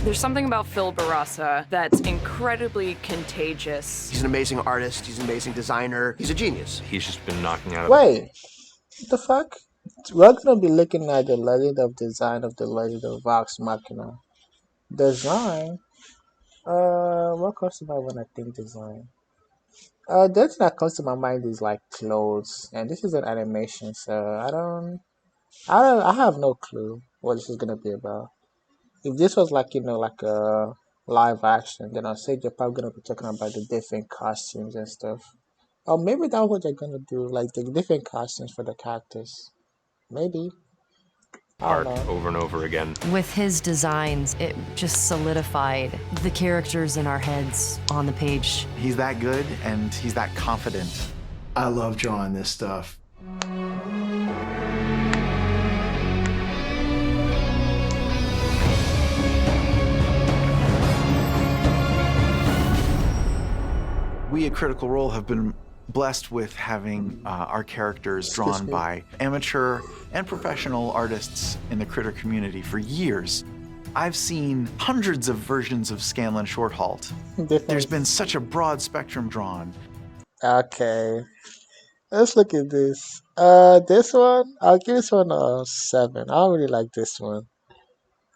There's something about Phil Bourassa that's incredibly contagious. He's an amazing artist, he's an amazing designer, he's a genius. He's just been knocking out. Wait, what the fuck? We're gonna be looking at the Legend of Design of the Legend of Vox Machina. Design? What comes to mind when I think design? The thing that comes to my mind is like clothes, and this is an animation, so I have no clue what this is gonna be about. If this was like, like a live action, then I'll say they're probably gonna be talking about the different costumes and stuff. Or maybe that's what they're gonna do, like the different costumes for the characters. Maybe. I Art don't know. over and over again. With his designs, it just solidified the characters in our heads on the page. He's that good and he's that confident. I love drawing this stuff. We at Critical Role have been blessed with having our characters drawn by amateur and professional artists in the critter community for years. I've seen hundreds of versions of Scanlan Shorthalt. There's been such a broad spectrum drawn. Okay. Let's look at this. This one, I'll give this one a 7. I don't really like this one.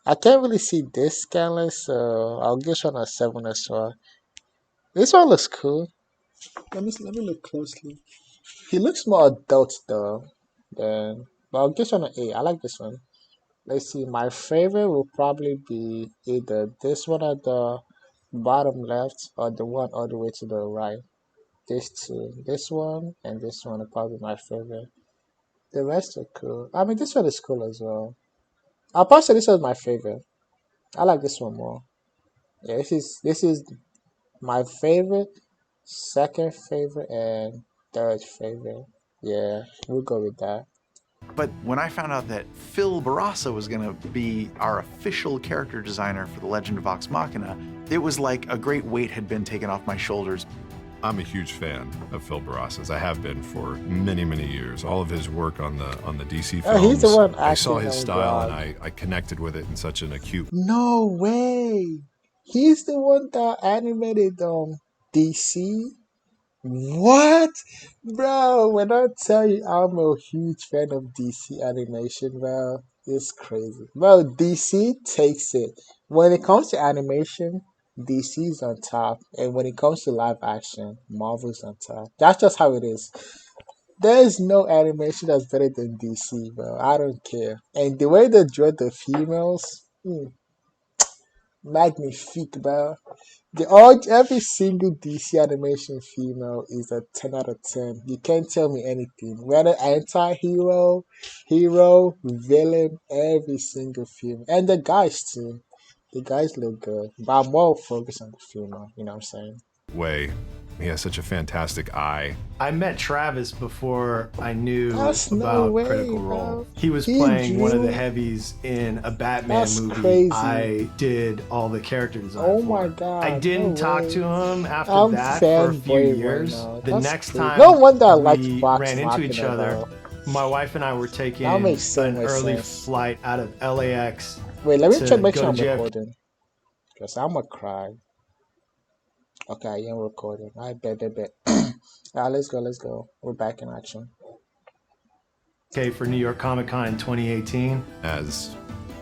I can't really see this Scanlan, so I'll give this one a 7 as well. This one looks cool. Let me look closely. He looks more adult though. But I'll give this one an 8. I like this one. Let's see. My favorite will probably be either this one at the bottom left or the one all the way to the right. These two. This one and this one are probably my favorite. The rest are cool. I mean, this one is cool as well. I'll probably say this was my favorite. I like this one more. Yeah, this is my favorite, second favorite, and third favorite. Yeah, we'll go with that. But when I found out that Phil Bourassa was going to be our official character designer for the Legend of Vox Machina, it was like a great weight had been taken off my shoulders. I'm a huge fan of Phil Bourassa's. I have been for many, many years. All of his work on the DC films. He's the one I saw acting his on style God. and I connected with it in such an acute. No way. He's the one that animated DC. What? Bro, when I tell you I'm a huge fan of DC animation, bro, it's crazy. Bro, DC takes it. When it comes to animation, DC's on top. And when it comes to live action, Marvel's on top. That's just how it is. There's no animation that's better than DC, bro. I don't care. And the way they draw the females, magnifique, bro. Every single DC animation female is a 10 out of 10. You can't tell me anything. Whether anti-hero, hero, villain, every single female. And the guys too. The guys look good. But I'm more focused on the female, you know what I'm saying? Way. He has such a fantastic eye. I met Travis before I knew That's no about way, Critical bro. Role. He was He playing one of the drew- heavies in a Batman That's movie. crazy. I did all the character design Oh for. my God, I didn't no talk way. to him after I'm that for a few fanboy right years. now. The That's next crazy. time No wonder I liked we Vox ran into each Machina, other, bro. my wife and I were taking That makes so an much early sense. flight out of LAX. Wait, let me to check, make go sure to I'm JFK. recording. Because I'm going to cry. Okay, I am recording. I bet. Alright, let's go. We're back in action. For New York Comic Con in 2018. As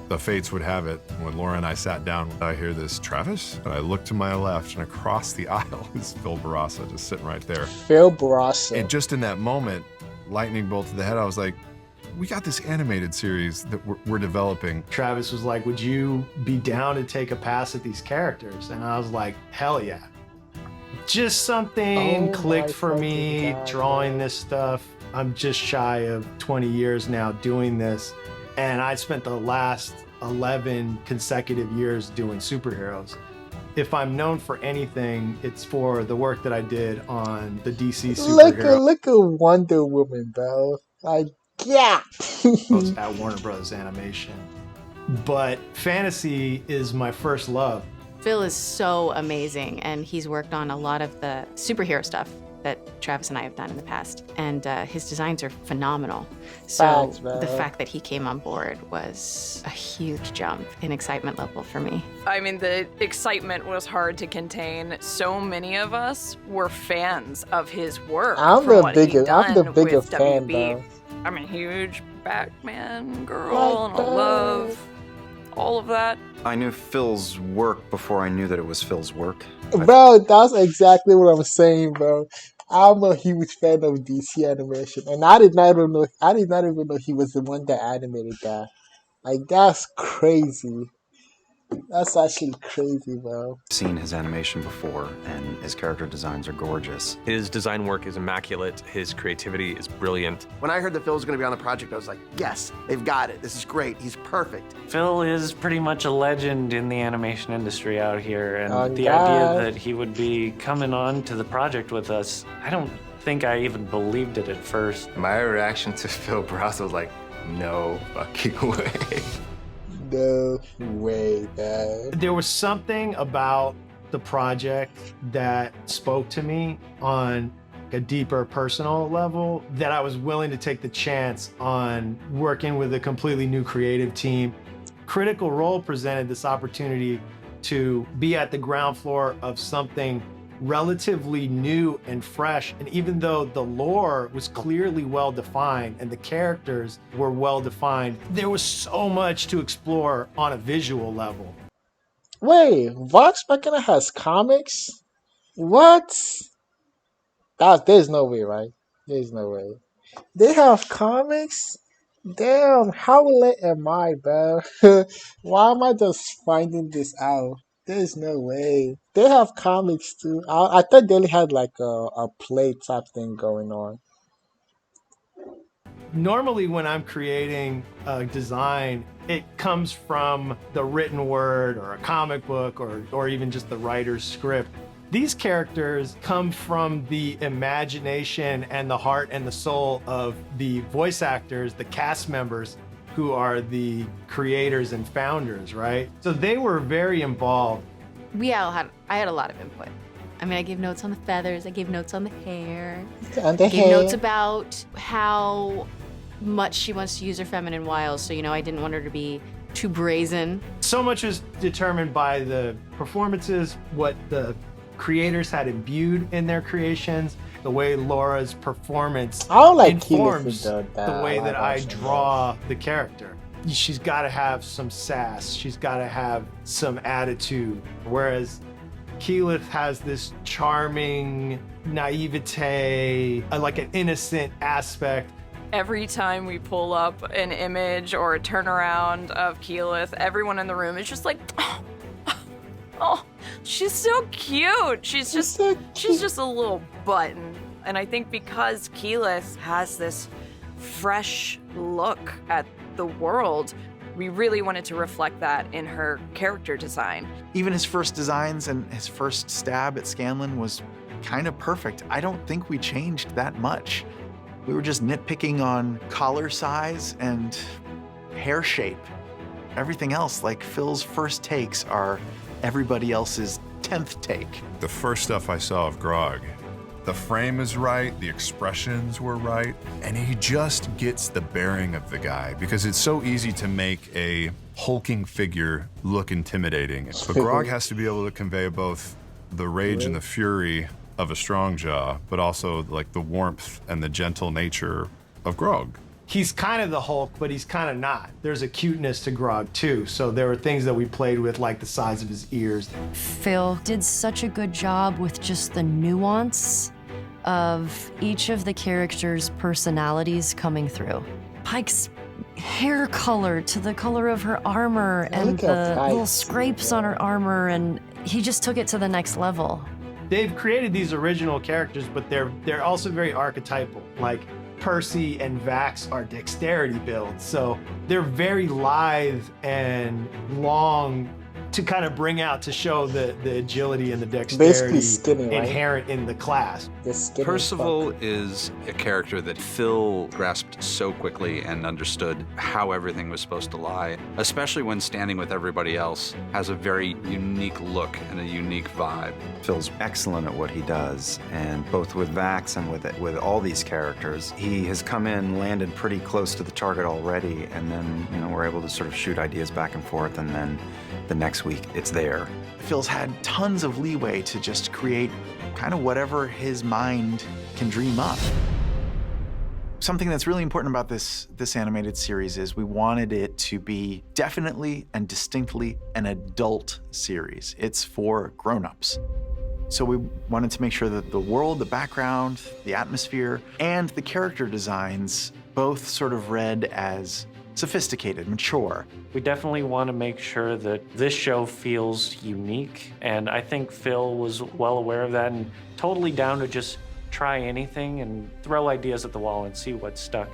the fates would have it, when Laura and I sat down, I hear this, Travis? And I look to my left, and across the aisle is Phil Bourassa just sitting right there. Phil Bourassa. And just in that moment, lightning bolt to the head, I was like, we got this animated series that we're developing. Travis was like, would you be down to take a pass at these characters? And I was like, hell yeah. Just something Oh clicked my for me, fucking God, drawing bro. this stuff. I'm just shy of 20 years now doing this. And I spent the last 11 consecutive years doing superheroes. If I'm known for anything, it's for the work that I did on the DC superhero Look at Wonder Woman, bro. Like, yeah. at Warner Bros. Animation. But fantasy is my first love. Phil is so amazing, and he's worked on a lot of the superhero stuff that Travis and I have done in the past. And his designs are phenomenal. So Thanks, man. the fact that he came on board was a huge jump in excitement level for me. I mean, the excitement was hard to contain. So many of us were fans of his work. I'm from the what he'd biggest. I'm the done biggest with fan, WB. though. I'm a huge Batman girl, and I love all of that. I knew Phil's work before I knew that it was Phil's work. Bro, that's exactly what I'm saying, bro. I'm a huge fan of DC animation, and I did not even know. I did not even know he was the one that animated that. Like, that's crazy. That's actually crazy, bro. I've seen his animation before, and his character designs are gorgeous. His design work is immaculate. His creativity is brilliant. When I heard that Phil was going to be on the project, I was like, yes, they've got it. This is great. He's perfect. Phil is pretty much a legend in the animation industry out here, and Oh, the God. idea that he would be coming on to the project with us, I don't think I even believed it at first. My reaction to Phil Bourassa was like, no fucking way. No way, man. There was something about the project that spoke to me on a deeper personal level that I was willing to take the chance on working with a completely new creative team. Critical Role presented this opportunity to be at the ground floor of something relatively new and fresh. And even though the lore was clearly well defined and the characters were well defined, there was so much to explore on a visual level. Wait, Vox Machina has comics? What? There's no way, right? There's no way. They have comics? Damn, how late am I, bro? Why am I just finding this out? There's no way. They have comics too. I thought they only had like a play type thing going on. Normally when I'm creating a design, it comes from the written word or a comic book or even just the writer's script. These characters come from the imagination and the heart and the soul of the voice actors, the cast members, who are the creators and founders, right? So they were very involved. I had a lot of input. I mean, I gave notes on the feathers, I gave notes on the hair, And the I gave hair. notes about how much she wants to use her feminine wiles, so, I didn't want her to be too brazen. So much was determined by the performances, what the creators had imbued in their creations, the way Laura's performance I don't like informs Keyleth the way that I live-action draw the character. She's got to have some sass. She's got to have some attitude. Whereas Keyleth has this charming naivete, like an innocent aspect. Every time we pull up an image or a turnaround of Keyleth, everyone in the room is just like, oh, she's so cute. She's just a little button. And I think because Keyleth has this fresh look at the world, we really wanted to reflect that in her character design. Even his first designs and his first stab at Scanlan was kind of perfect. I don't think we changed that much. We were just nitpicking on collar size and hair shape. Everything else, like Phil's first takes, are everybody else's 10th take. The first stuff I saw of Grog, the frame is right, the expressions were right, and he just gets the bearing of the guy because it's so easy to make a hulking figure look intimidating. But Grog has to be able to convey both the rage and the fury of a strong jaw, but also like the warmth and the gentle nature of Grog. He's kind of the Hulk, but he's kind of not. There's a cuteness to Grog too, so there were things that we played with, like the size of his ears. Phil did such a good job with just the nuance of each of the characters' personalities coming through. Pike's hair color to the color of her armor and Look at the little Pike. scrapes on her armor, and he just took it to the next level. They've created these original characters, but they're also very archetypal. Like Percy and Vax are dexterity builds, so they're very lithe and long to kind of bring out, to show the agility and the Basically dexterity skinny, right? inherent in the class. The skinny Percival is a character that Phil grasped so quickly and understood how everything was supposed to lie, especially when standing with everybody else, has a very unique look and a unique vibe. Phil's excellent at what he does, and both with Vax and with all these characters, he has come in, landed pretty close to the target already, and then, you know, we're able to sort of shoot ideas back and forth, and then the next week it's there. Phil's had tons of leeway to just create kind of whatever his mind can dream up. Something that's really important about this animated series is we wanted it to be definitely and distinctly an adult series. It's for grown-ups. So we wanted to make sure that the world, the background, the atmosphere, and the character designs both sort of read as sophisticated, mature. We definitely want to make sure that this show feels unique, and I think Phil was well aware of that and totally down to just try anything and throw ideas at the wall and see what stuck.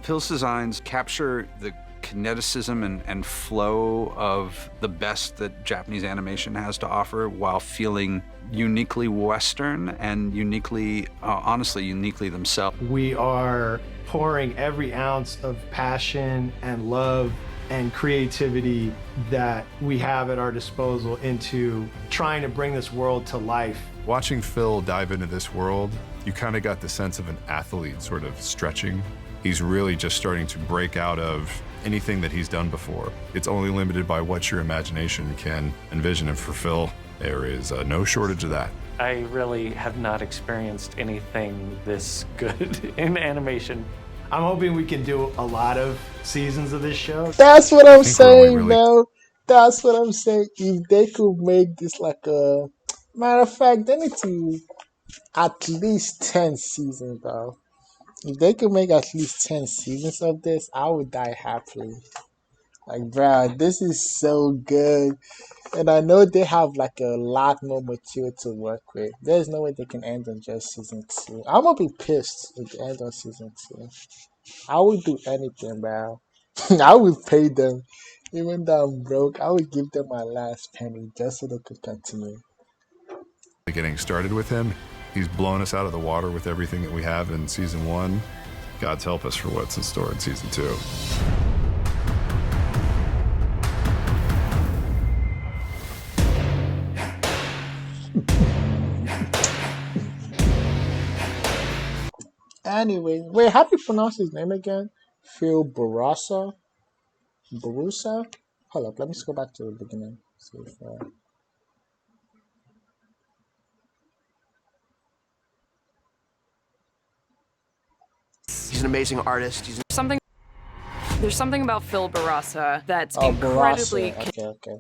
Phil's designs capture the kineticism and flow of the best that Japanese animation has to offer while feeling uniquely Western and uniquely, honestly, uniquely themselves. We are pouring every ounce of passion and love and creativity that we have at our disposal into trying to bring this world to life. Watching Phil dive into this world, you kind of got the sense of an athlete sort of stretching. He's really just starting to break out of anything that he's done before. It's only limited by what your imagination can envision, and for Phil, there is no shortage of that. I really have not experienced anything this good in animation. I'm hoping we can do a lot of seasons of this show. That's what I'm saying, man. That's what I'm saying. If they could make this like a matter of fact, they need to at least 10 seasons, bro. If they could make at least 10 seasons of this, I would die happily. Like, bro, this is so good. And I know they have like a lot more material to work with. There's no way they can end on just season 2. I'm gonna be pissed if they end on season 2. I would do anything, bro. I would pay them. Even though I'm broke, I would give them my last penny just so they could continue. Getting started with him, he's blown us out of the water with everything that we have in season 1. God's help us for what's in store in season 2. Anyway, wait, how do you pronounce his name again? Phil Bourassa? Bourassa? Hold up, let me just go back to the beginning. See if, He's an amazing artist. There's something about Phil Bourassa that's incredibly. Okay.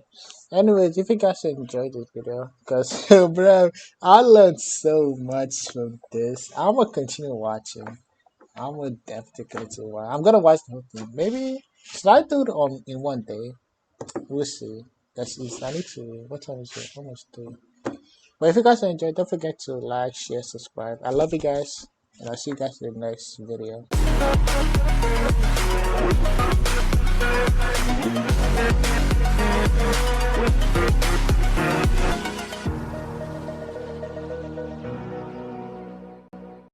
Anyways, if you guys enjoyed this video, because bro, I learned so much from this. I'm gonna continue watching. I'm gonna definitely continue watching. I'm gonna watch the whole thing. Maybe should I do it in one day? We'll see. I need to. What time is it? Almost 3. But if you guys enjoyed, don't forget to like, share, subscribe. I love you guys, and I'll see you guys in the next video.